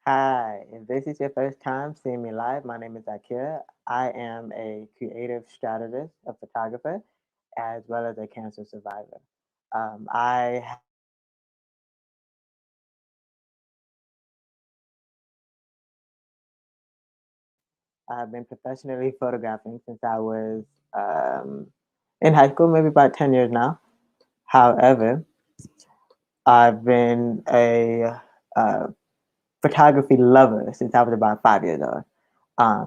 Hi, if this is your first time seeing me live, my name is Akira. I am a creative strategist, a photographer, as well as a cancer survivor. I have been professionally photographing I have been professionally photographing since I was um, in high school, maybe about 10 years now. However, I've been a uh, photography lover since I was about 5 years old.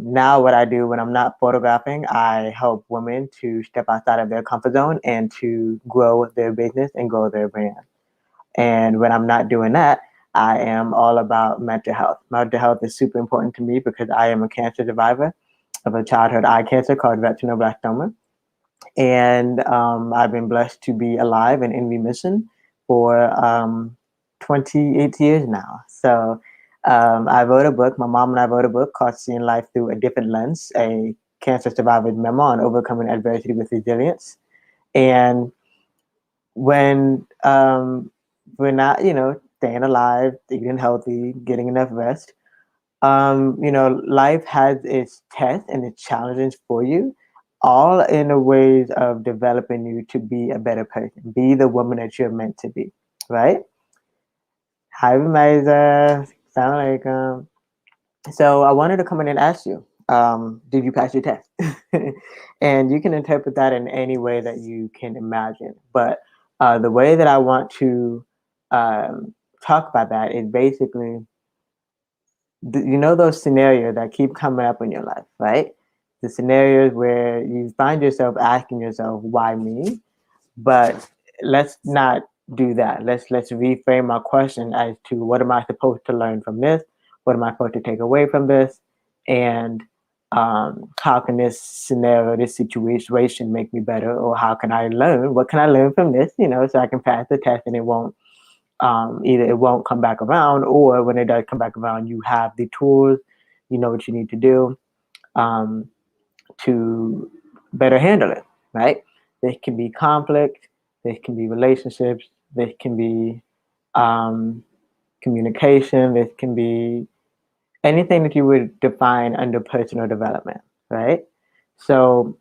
Now, what I do when I'm not photographing, I help women to step outside of their comfort zone and to grow their business and grow their brand. And when I'm not doing that, I am all about mental health. Mental health is super important to me because I am a cancer survivor of a childhood eye cancer called retinoblastoma. And I've been blessed to be alive and in remission for 28 years now. So I wrote a book. My mom and I wrote a book called Seeing Life Through a Different Lens, a cancer survivor's memoir on overcoming adversity with resilience. And when we're not, staying alive, eating healthy, getting enough rest, life has its tests and its challenges for you, all in the ways of developing you to be a better person, be the woman that you're meant to be, right? Hi, Maiza. Sound like So I wanted to come in and ask you, did you pass your test? And you can interpret that in any way that you can imagine. But the way that I want to um, talk about that is basically those scenarios that keep coming up in your life, right? The scenarios where you find yourself asking yourself, why me? But let's not do that. Let's reframe our question as to what am I supposed to learn from this? What am I supposed to take away from this? And how can this scenario, this situation make me better? Or how can I learn? What can I learn from this? So I can pass the test and it won't either it won't come back around, or when it does come back around, you have the tools, you know what you need to do um, to better handle it, right? This can be conflict, this can be relationships, this can be um, communication, this can be anything that you would define under personal development, right? So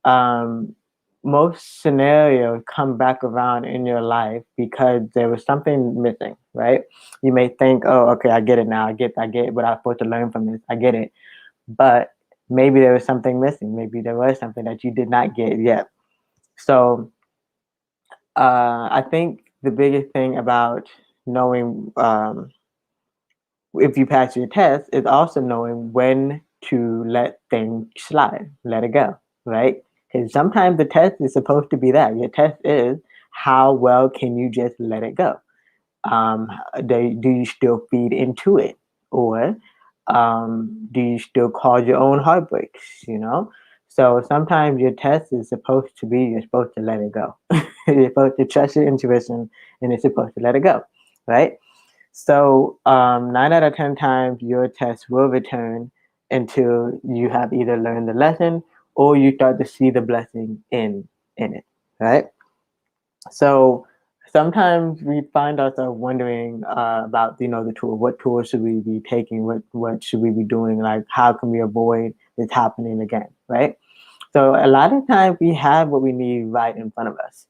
um, most scenarios come back around in your life because there was something missing, right? You may think, oh, okay, I get it now. I get what I'm supposed to learn from this. I get it. But maybe there was something missing. Maybe there was something that you did not get yet. So I think the biggest thing about knowing if you pass your test is also knowing when to let things slide, let it go, right? Because sometimes the test is supposed to be that. Your test is how well can you just let it go? Um, do you still feed into it? Or do you still cause your own heartbreaks, So sometimes your test is supposed to be, you're supposed to let it go. You're supposed to trust your intuition and you're supposed to let it go, right? So 9 out of 10 times your test will return until you have either learned the lesson or you start to see the blessing in it, right? So sometimes we find ourselves wondering about the tool. What tools should we be taking? What should we be doing? Like how can we avoid this happening again, right? So a lot of times we have what we need right in front of us.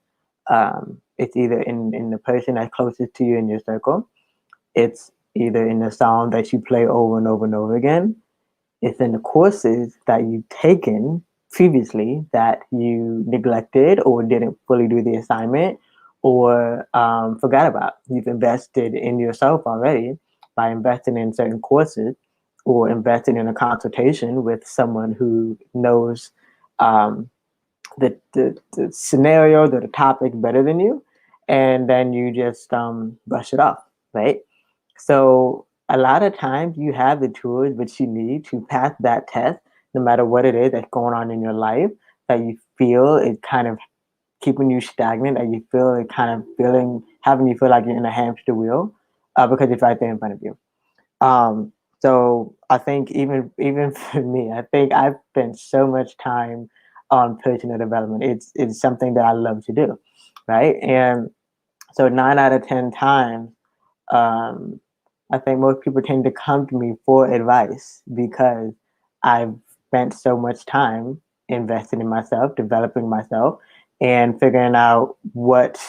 It's either in the person that's closest to you in your circle, it's either in the song that you play over and over and over again. It's in the courses that you've taken previously that you neglected or didn't fully do the assignment or forgot about. You've invested in yourself already by investing in certain courses or investing in a consultation with someone who knows um, the scenario, the topic better than you, and then you just brush it off, right? So a lot of times you have the tools which you need to pass that test, no matter what it is that's going on in your life that you feel is kind of keeping you stagnant, that you feel it kind of having you feel like you're in a hamster wheel, because it's right there in front of you. Um, so I think even for me, I think I've spent so much time on personal development. It's something that I love to do, right? And so 9 out of 10 times, um, I think most people tend to come to me for advice because I've spent so much time investing in myself, developing myself, and figuring out what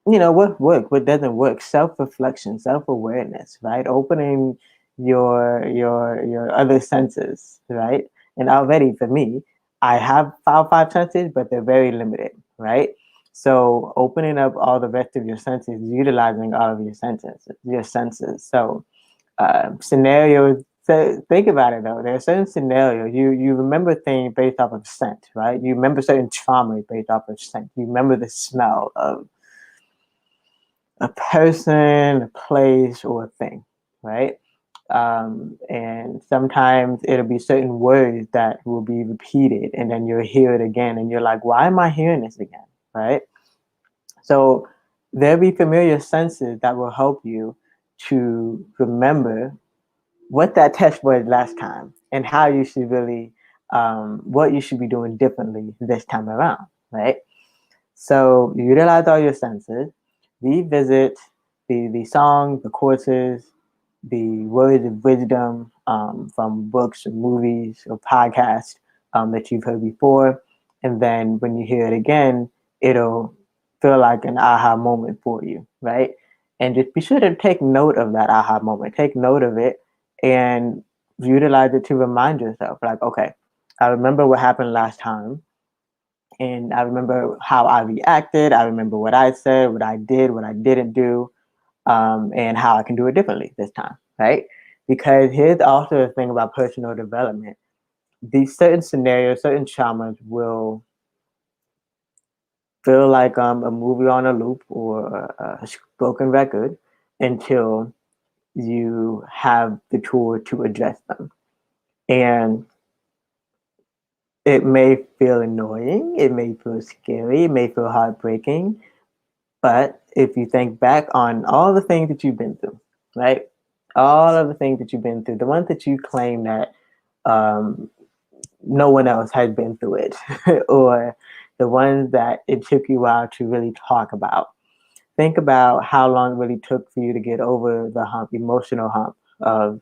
works, what doesn't work. Self-reflection, self-awareness, right? Opening your other senses, right? And already for me, I have five senses, but they're very limited, right? So opening up all the rest of your senses, utilizing all of your senses. So scenarios. So think about it though. There are certain scenarios you remember things based off of scent, right? You remember certain trauma based off of scent. You remember the smell of a person, a place, or a thing, right? And sometimes it'll be certain words that will be repeated, and then you'll hear it again, and you're like, "Why am I hearing this again?" Right? So there'll be familiar senses that will help you to remember what that test was last time and how you should really, what you should be doing differently this time around, right? So you utilize all your senses, revisit the songs, the courses, the words of wisdom from books or movies or podcasts that you've heard before. And then when you hear it again, it'll feel like an aha moment for you, right? And just be sure to take note of that aha moment, take note of it, and utilize it to remind yourself, like, okay, I remember what happened last time, and I remember how I reacted. I remember what I said, what I did, what I didn't do, and how I can do it differently this time, right? Because here's also the thing about personal development. These certain scenarios, certain traumas will feel like a movie on a loop or a spoken record until you have the tool to address them. And it may feel annoying, it may feel scary, it may feel heartbreaking. But if you think back on all the things that you've been through, right? All of the things that you've been through, the ones that you claim that um, no one else has been through it, or the ones that it took you a while to really talk about. Think about how long it really took for you to get over the hump, emotional hump of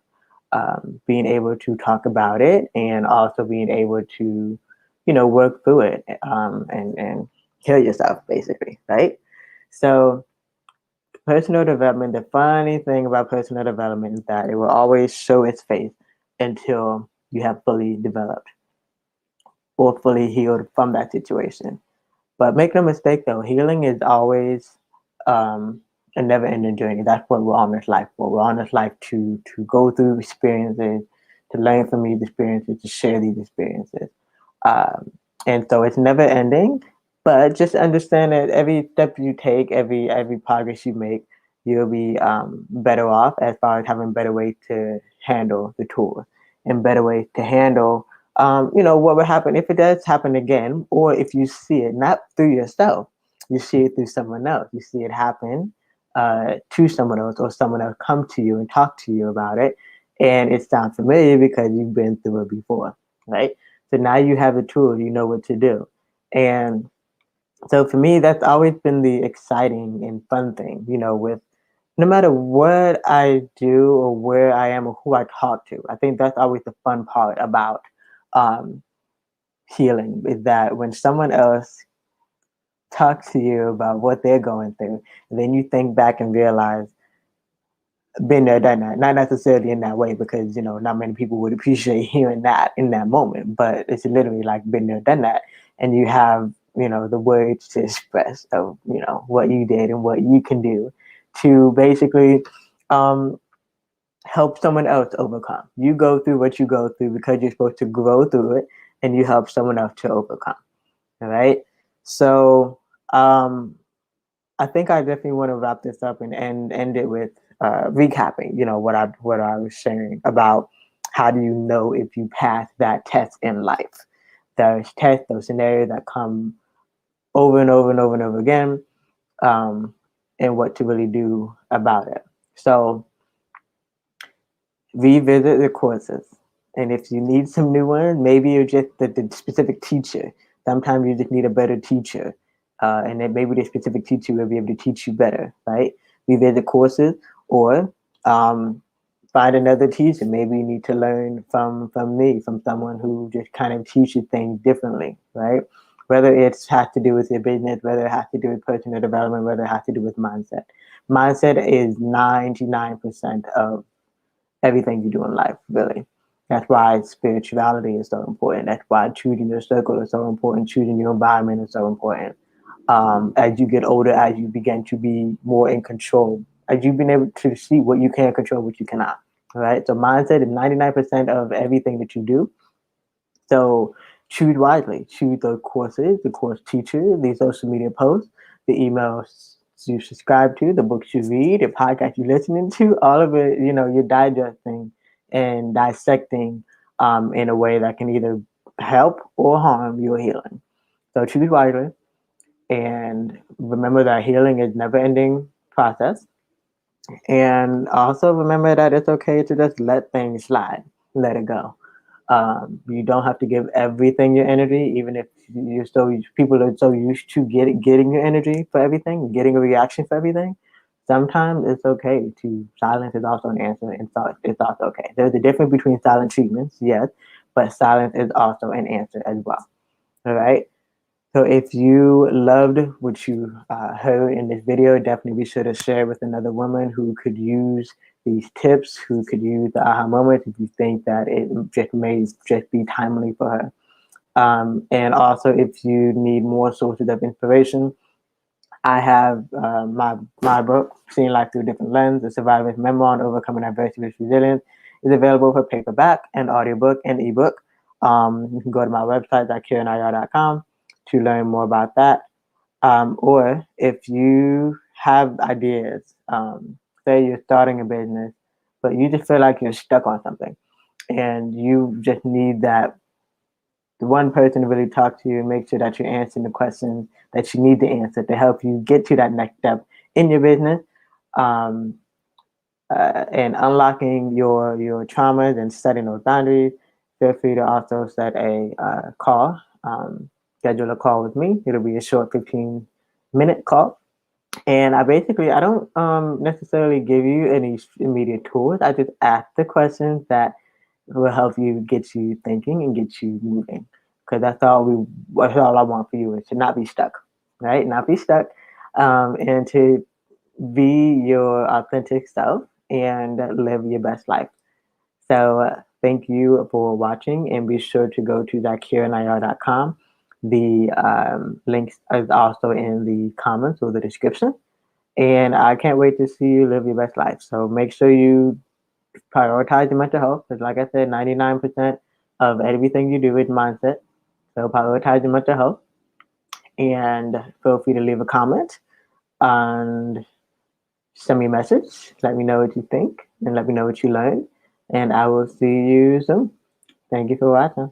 being able to talk about it and also being able to, work through it and heal yourself, basically, right? So personal development, the funny thing about personal development is that it will always show its face until you have fully developed or fully healed from that situation. But make no mistake though, healing is always um, a never ending journey. That's what we're on this life for. We're on this life to go through experiences, to learn from these experiences, to share these experiences. Um, and so it's never ending, but just understand that every step you take, every progress you make, you'll be better off as far as having better ways to handle the tool and better ways to handle what would happen if it does happen again, or if you see it not through yourself, you see it through someone else. You see it happen to someone else, or someone else come to you and talk to you about it, and it sounds familiar because you've been through it before, right? So now you have the tool, you know what to do. And so for me, that's always been the exciting and fun thing, with no matter what I do or where I am or who I talk to. I think that's always the fun part about um, healing, is that when someone else talks to you about what they're going through, and then you think back and realize, been there, done that. Not necessarily in that way, because not many people would appreciate hearing that in that moment. But it's literally like been there, done that, and you have the words to express of what you did and what you can do to basically um, help someone else overcome. You go through what you go through because you're supposed to grow through it, and you help someone else to overcome. All right. So I think I definitely want to wrap this up and end it with recapping. What I was sharing about how do you know if you pass that test in life? Those tests, those scenarios that come over and over and over and over again, and what to really do about it. So revisit the courses. And if you need some new ones, maybe you're just the specific teacher. Sometimes you just need a better teacher. And then maybe the specific teacher will be able to teach you better, right? Revisit courses, or Um, Find another teacher. Maybe you need to learn from me, from someone who just kind of teaches things differently, right? Whether it has to do with your business, whether it has to do with personal development, whether it has to do with mindset. Mindset is 99% of everything you do in life, really. That's why spirituality is so important. That's why choosing your circle is so important. Choosing your environment is so important. As you get older, as you begin to be more in control, as you've been able to see what you can control, what you cannot. All right. So mindset is 99% of everything that you do. So choose wisely. Choose the courses, the course teacher, the social media posts, the emails you subscribe to, the books you read, the podcast you're listening to, all of it, you're digesting and dissecting in a way that can either help or harm your healing. So choose wisely and remember that healing is never ending process. And also remember that it's okay to just let things slide, let it go. You don't have to give everything your energy, even if you're so people are so used to getting your energy for everything, getting a reaction for everything. Sometimes it's okay to silence is also an answer, and so it's also okay. There's a difference between silent treatments, yes, but silence is also an answer as well. All right. So if you loved what you heard in this video, definitely be sure to share with another woman who could use these tips, who could use the aha moment if you think that it just may just be timely for her. And also, if you need more sources of inspiration, I have my book, Seeing Life Through a Different Lens, The Survivor's Memoir on Overcoming Adversity with Resilience, is available for paperback and audiobook and ebook. You can go to my website, kieranir.com, to learn more about that. Or if you have ideas, say you're starting a business, but you just feel like you're stuck on something and you just need that one person to really talk to you and make sure that you're answering the questions that you need to answer to help you get to that next step in your business, um, and unlocking your traumas and setting those boundaries. Feel free to also set a call, schedule a call with me. It'll be a short 15-minute call. And I don't necessarily give you any immediate tools. I just ask the questions that will help you get you thinking and get you moving. Because that's all I want for you is to not be stuck, right? Not be stuck, and to be your authentic self and live your best life. So thank you for watching, and be sure to go to zakiranair.com. The link is also in the comments or the description. And I can't wait to see you live your best life. So make sure you prioritize your mental health. Because like I said, 99% of everything you do is mindset. So prioritize your mental health. And feel free to leave a comment and send me a message. Let me know what you think and let me know what you learned. And I will see you soon. Thank you for watching.